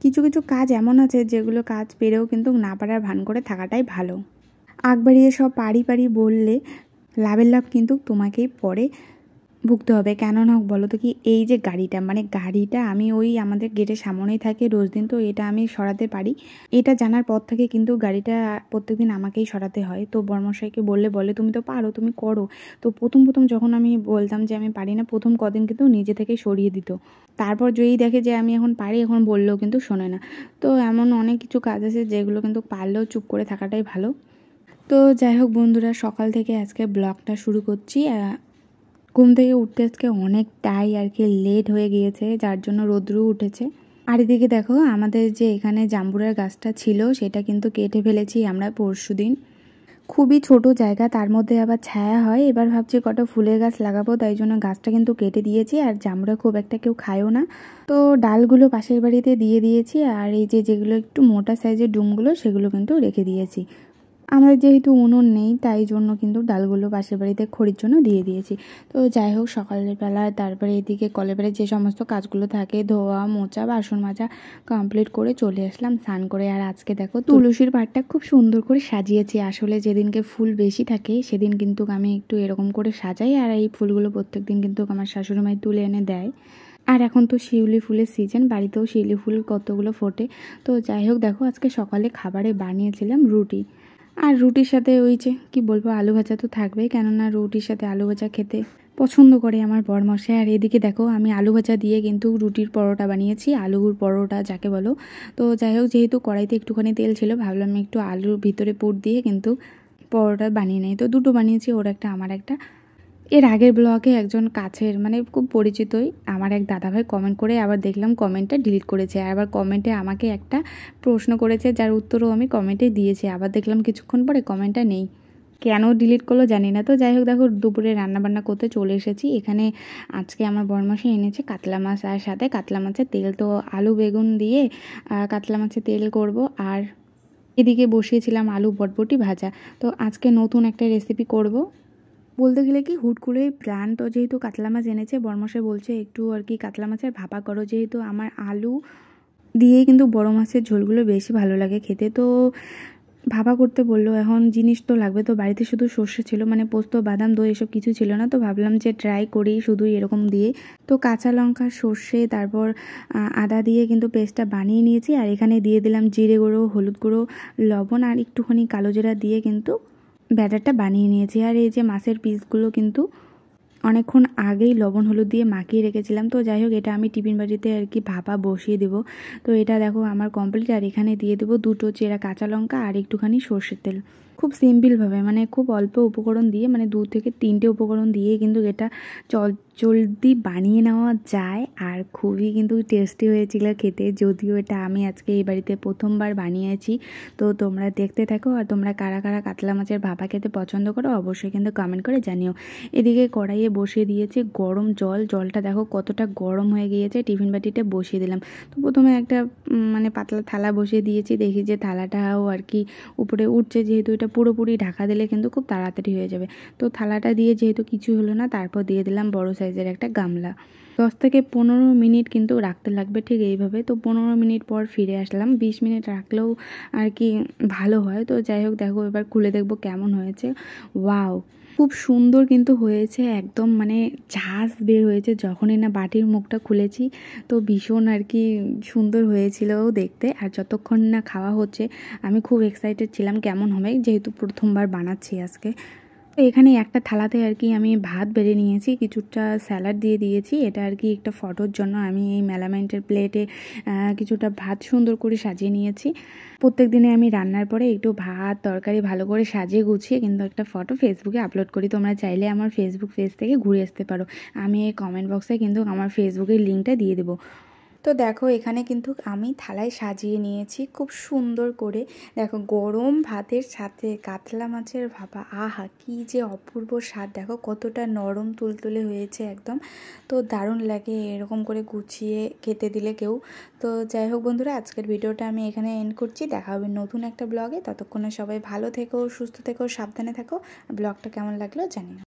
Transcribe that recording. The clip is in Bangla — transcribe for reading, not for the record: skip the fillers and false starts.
কিছু কিছু কাজ এমন আছে যেগুলো কাজ পেরেও কিন্তু না পারার ভান করে থাকাটাই ভালো। আগ বাড়িয়ে সব পারি পারি বললে লাভের লাভ কিন্তু তোমাকেই পরে ভুগতে হবে। কেন না বলো তো কি, এই যে গাড়িটা আমি ওই আমাদের গেটের সামনেই থাকে রোজ দিন, তো এটা আমি সরাতে পারি। এটা জানার পর থেকে কিন্তু গাড়িটা প্রত্যেকদিন আমাকেই সরাতে হয়। তো বর্মশাইকে বলে তুমি তো পারো, তুমি করো। তো প্রথম যখন আমি বলতাম যে আমি পারি না, প্রথম কদিন কিন্তু নিজে থেকেই সরিয়ে দিত। তারপর যেই দেখে যে আমি এখন পারি, এখন বললেও কিন্তু শোনে না। তো এমন অনেক কিছু কাজ আছে যেগুলো কিন্তু পারলেও চুপ করে থাকাটাই ভালো। তো যাই হোক বন্ধুরা, সকাল থেকে আজকে ব্লগটা শুরু করছি। ঘুম থেকে উঠতে আজকে অনেকটাই আর কি লেট হয়ে গিয়েছে, যার জন্য রোদ্রু উঠেছে। আর এদিকে দেখো, আমাদের যে এখানে জাম্বুরার গাছটা ছিল সেটা কিন্তু কেটে ফেলেছি আমরা পরশুদিন। খুবই ছোট জায়গা, তার মধ্যে আবার ছায়া হয়। এবার ভাবছি কটা ফুলের গাছ লাগাবো, তাই জন্য গাছটা কিন্তু কেটে দিয়েছি। আর জাম্বুরা খুব একটা কেউ খায়ও না, তো ডালগুলো পাশের বাড়িতে দিয়ে দিয়েছি। আর এই যেগুলো একটু মোটা সাইজের ডুমগুলো সেগুলো কিন্তু রেখে দিয়েছি। আমাদের যেহেতু উনুন নেই, তাই জন্য কিন্তু ডালগুলো পাশের বাড়িতে খড়ির জন্য দিয়ে দিয়েছি। তো যাই হোক, সকালবেলা তারপরে এদিকে কলের যে সমস্ত কাজগুলো থাকে, ধোয়া মোচা বাসন মাজা কমপ্লিট করে চলে আসলাম স্নান করে। আর আজকে দেখো তুলসীর পাড়টা খুব সুন্দর করে সাজিয়েছি। আসলে যেদিনকে ফুল বেশি থাকে সেদিন কিন্তু আমি একটু এরকম করে সাজাই। আর এই ফুলগুলো প্রত্যেকদিন কিন্তু আমার শাশুড়িমাই তুলে এনে দেয়। আর এখন তো শিউলি ফুলের সিজন, বাড়িতেও শিউলি ফুল কতগুলো ফোটে। তো যাই হোক দেখো, আজকে সকালে খাবারে বানিয়েছিলাম রুটি। আর রুটির সাথে ওই যে কি বলবো, আলু ভাজা তো থাকবেই, কেননা রুটির সাথে আলু ভাজা খেতে পছন্দ করে আমার বরমশাই। আর এদিকে দেখো, আমি আলু ভাজা দিয়ে কিন্তু রুটির পরোটা বানিয়েছি, আলুর পরোটা যাকে বলো। তো যাই হোক, যেহেতু কড়াইতে একটুখানি তেল ছিল, ভাবলাম একটু আলুর ভিতরে পুর দিয়ে কিন্তু পরোটা বানিয়ে নেই। তো দুটো বানিয়েছি, ওর একটা আমার একটা। এর আগের ব্লগে একজন কাছের খুব পরিচিতই আমার এক দাদাভাই কমেন্ট করে, আবার দেখলাম কমেন্টটা ডিলিট করেছে। আবার কমেন্টে আমাকে একটা প্রশ্ন করেছে, যার উত্তরও আমি কমেন্টে দিয়েছি। আবার দেখলাম কিছুক্ষণ পরে কমেন্টটা নেই, কেন ডিলিট করলো জানি না। তো যাই হোক দেখো, দুপুরে রান্নাবান্না করতে চলে এসেছি। এখানে আজকে আমার বরমাসে এনেছে কাতলা মাছ, আর সাথে কাতলা মাছের তেল। তো আলু বেগুন দিয়ে কাতলা মাছের তেল করব। আর এদিকে বসিয়েছিলাম আলু বটবটি ভাজা। তো আজকে নতুন একটা রেসিপি করব বলতে গেলে কি, হুট করেই প্ল্যান। তো যেহেতু কাতলা মাছ এনেছে, বরমশাই বলছে একটু আর কি কাতলা মাছের ভাপা করো, যেহেতু আমার আলু দিয়েই কিন্তু বড় মাছের ঝোলগুলো বেশি ভালো লাগে খেতে। তো ভাপা করতে বললো। এখন জিনিস তো লাগবে, তো বাড়িতে শুধু সর্ষে ছিল, পোস্ত বাদাম দই এসব কিছু ছিল না। তো ভাবলাম যে ট্রাই করি শুধু এরকম দিয়ে। তো কাঁচা লঙ্কা সর্ষে তারপর আদা দিয়ে কিন্তু পেস্টটা বানিয়ে নিয়েছি। আর এখানে দিয়ে দিলাম জিরে গুঁড়ো, হলুদ গুঁড়ো, লবণ আর একটুখানি কালো জিরা দিয়ে কিন্তু ব্যাটারটা বানিয়ে নিয়েছি। আর এই যে মাছের পিসগুলো কিন্তু অনেকক্ষণ আগেই লবণ হলুদ দিয়ে মাখিয়ে রেখেছিলাম। তো যাই হোক, এটা আমি টিফিন বাটিতে আর কি ভাপা বসিয়ে দেবো। তো এটা দেখো আমার কমপ্লিট। আর এখানে দিয়ে দেবো দুটো চেরা কাঁচা লঙ্কা আর একটুখানি সর্ষের তেল। খুব সিম্পলভাবে, খুব অল্প উপকরণ দিয়ে, 2 থেকে 3টে উপকরণ দিয়ে কিন্তু এটা জলদি বানিয়ে নেওয়া যায়। আর খুবই কিন্তু টেস্টি হয়েছিল খেতে, যদিও এটা আমি আজকে এই বাড়িতে প্রথমবার বানিয়েছি। তো তোমরা দেখতে থাকো। আর তোমরা কারা কারা কাতলা মাছের ভাপা খেতে পছন্দ করো অবশ্যই কিন্তু কমেন্ট করে জানিও। এদিকে কড়াইয়ে বসিয়ে দিয়েছি গরম জলটা দেখো কতটা গরম হয়ে গিয়েছে। টিফিন বাটিতে বসিয়ে দিলাম। তো প্রথমে একটা পাতলা থালা বসিয়ে দিয়েছি, দেখি যে থালাটাও আর কি উপরে উঠছে। যেহেতু এটা পুরোপুরি ঢাকা দিলে কিন্তু খুব তাড়াতাড়ি হয়ে যাবে। তো থালাটা দিয়ে যেহেতু কিছু হলো না, তারপর দিয়ে দিলাম বড় সাইজের একটা গামলা। 10 থেকে 15 মিনিট কিন্তু রাখতে লাগবে ঠিক এইভাবে। তো 15 মিনিট পর ফিরে আসলাম। 20 মিনিট রাখলেও আর কি ভালো হয়। তো যাই হোক দেখো, এবার খুলে দেখবো কেমন হয়েছে। ওয়াও, খুব সুন্দর কিন্তু হয়েছে, একদম ঝাঁজ বের হয়েছে যখনই না বাটির মুখটা খুলেছি। তো ভীষণ আর কি সুন্দর হয়েছিল দেখতে। আর যতক্ষণ না খাওয়া হচ্ছে আমি খুব এক্সাইটেড ছিলাম কেমন হবে, যেহেতু প্রথমবার বানাচ্ছি আজকে। তো এখানে একটা থালাতে আর কি আমি ভাত বেড়ে নিয়েছি, কিছুটা স্যালাড দিয়ে দিয়েছি। এটা আর কি একটা ফটোর জন্য আমি এই মেলামেন্টের প্লেটে কিছুটা ভাত সুন্দর করে সাজিয়ে নিয়েছি। প্রত্যেক দিনে আমি রান্নার পরে একটু ভাত তরকারি ভালো করে সাজিয়ে গুছিয়ে কিন্তু একটা ফটো ফেসবুকে আপলোড করি। তোমরা চাইলে আমার ফেসবুক পেজ থেকে ঘুরে আসতে পারো। আমি এই কমেন্ট বক্সে কিন্তু আমার ফেসবুকের লিঙ্কটা দিয়ে দেবো। তো দেখো, এখানে কিন্তু আমি থালায় সাজিয়ে নিয়েছি খুব সুন্দর করে। দেখো, গরম ভাতের সাথে কাতলা মাছের ভাপা, আহা কি যে অপূর্ব স্বাদ। দেখো কতটা নরম তুলতুলে হয়েছে একদম। তো দারুণ লাগে এরকম করে গুছিয়ে খেতে দিলে কেউ। তো যাই হোক বন্ধুরা, আজকের ভিডিওটা আমি এখানে এন্ড করছি। দেখা হবে নতুন একটা ব্লগে। ততক্ষণে সবাই ভালো থেকো, সুস্থ থেকো, সাবধানে থাকো। ব্লগটা কেমন লাগলো জানিও।